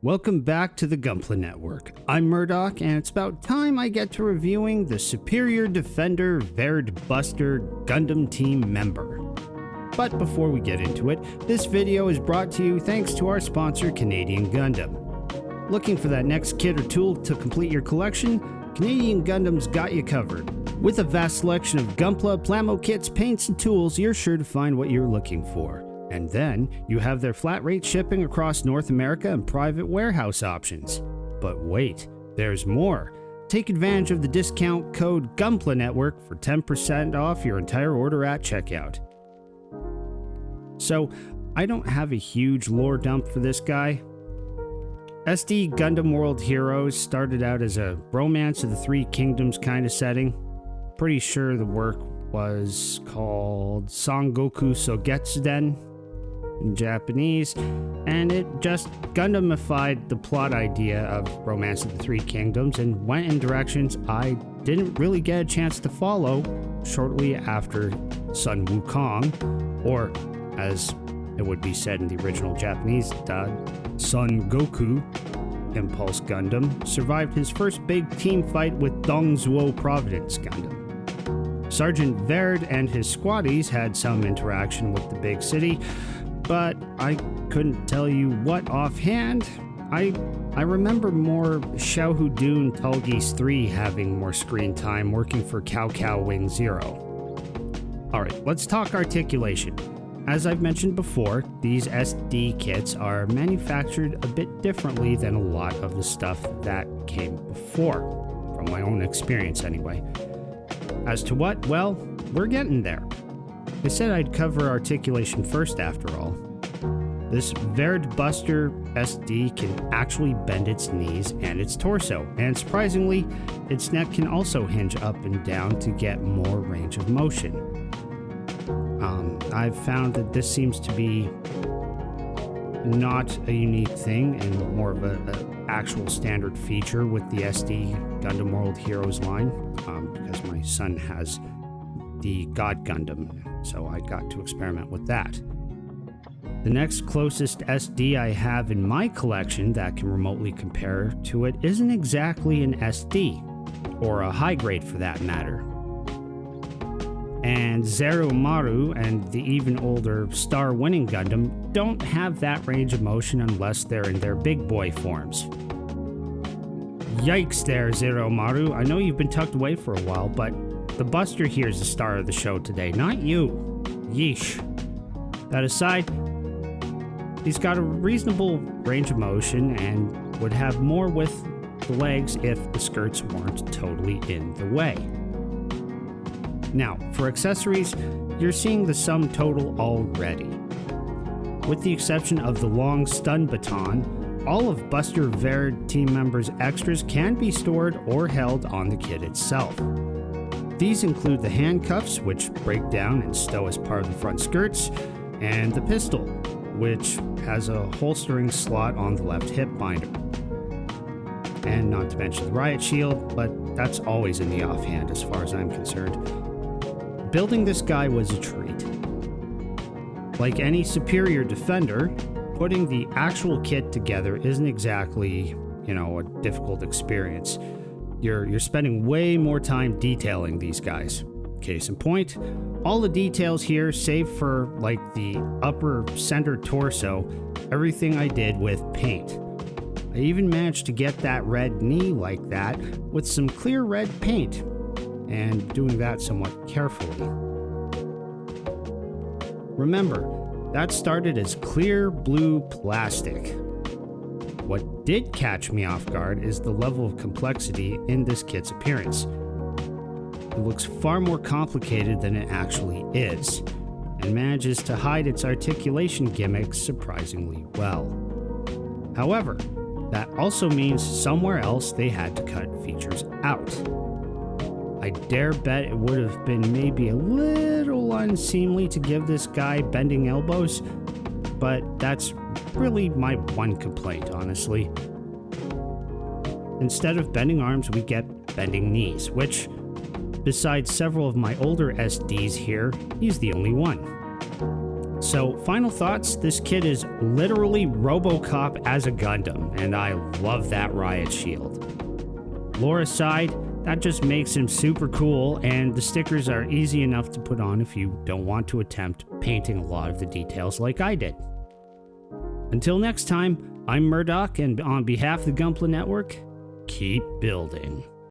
Welcome back to the Gunpla Network. I'm Murdoch, and it's about time I get to reviewing the Superior Defender Verde Buster Gundam team member. But before we get into it, this video is brought to you thanks to our sponsor, Canadian Gundam. Looking for that next kit or tool to complete your collection? Canadian Gundam's got you covered. With a vast selection of Gunpla, Plamo kits, paints, and tools, you're sure to find what you're looking for. And then, you have their flat rate shipping across North America and private warehouse options. But wait, there's more. Take advantage of the discount code Gunpla Network for 10% off your entire order at checkout. So, I don't have a huge lore dump for this guy. SD Gundam World Heroes started out as a Romance of the Three Kingdoms kind of setting. Pretty sure the work was called Sangoku Sogetsuden in Japanese, and it just Gundamified the plot idea of Romance of the Three Kingdoms and went in directions I didn't really get a chance to follow shortly after Sun Wukong, or as it would be said in the original Japanese dub, Son Goku Impulse Gundam survived his first big team fight with Dongzuo Providence Gundam. Sergeant Verde and his squaddies had some interaction with the big city, but I couldn't tell you what offhand. I remember more Xiaohudun Tulgis 3 having more screen time working for Cao Cao Wing Zero. Alright, let's talk articulation. As I've mentioned before, these SD kits are manufactured a bit differently than a lot of the stuff that came before, from my own experience anyway. As to what? Well, we're getting there. I said I'd cover articulation first after all. This Verde Buster SD can actually bend its knees and its torso, and surprisingly, its neck can also hinge up and down to get more range of motion. I've found that this seems to be not a unique thing and more of an actual standard feature with the SD Gundam World Heroes line, because my son has the God Gundam, so I got to experiment with that. The next closest SD I have in my collection that can remotely compare to it isn't exactly an SD, or a high grade for that matter. And Zeromaru and the even older Star Winning Gundam don't have that range of motion unless they're in their big boy forms. Yikes there, Zeromaru. I know you've been tucked away for a while, but the Buster here's the star of the show today, not you. Yeesh. That aside, he's got a reasonable range of motion and would have more with the legs if the skirts weren't totally in the way. Now, for accessories, you're seeing the sum total already. With the exception of the long stun baton, all of Buster Verde team members' extras can be stored or held on the kit itself. These include the handcuffs, which break down and stow as part of the front skirts, and the pistol, which has a holstering slot on the left hip binder. And not to mention the riot shield, but that's always in the offhand as far as I'm concerned. Building this guy was a treat. Like any superior defender, putting the actual kit together isn't exactly, a difficult experience. You're spending way more time detailing these guys. Case in point, all the details here, save for like the upper center torso, everything I did with paint. I even managed to get that red knee like that with some clear red paint, and doing that somewhat carefully. Remember, that started as clear blue plastic. What did catch me off guard is the level of complexity in this kit's appearance. It looks far more complicated than it actually is, and manages to hide its articulation gimmicks surprisingly well. However, that also means somewhere else they had to cut features out. I dare bet it would have been maybe a little unseemly to give this guy bending elbows, but that's really my one complaint, honestly. Instead of bending arms, we get bending knees, which, besides several of my older SDs here, he's the only one. So, final thoughts, this kid is literally Robocop as a Gundam, and I love that riot shield. Lore aside, that just makes him super cool, and the stickers are easy enough to put on if you don't want to attempt painting a lot of the details like I did. Until next time, I'm Murdoch, and on behalf of the Gunpla Network, keep building.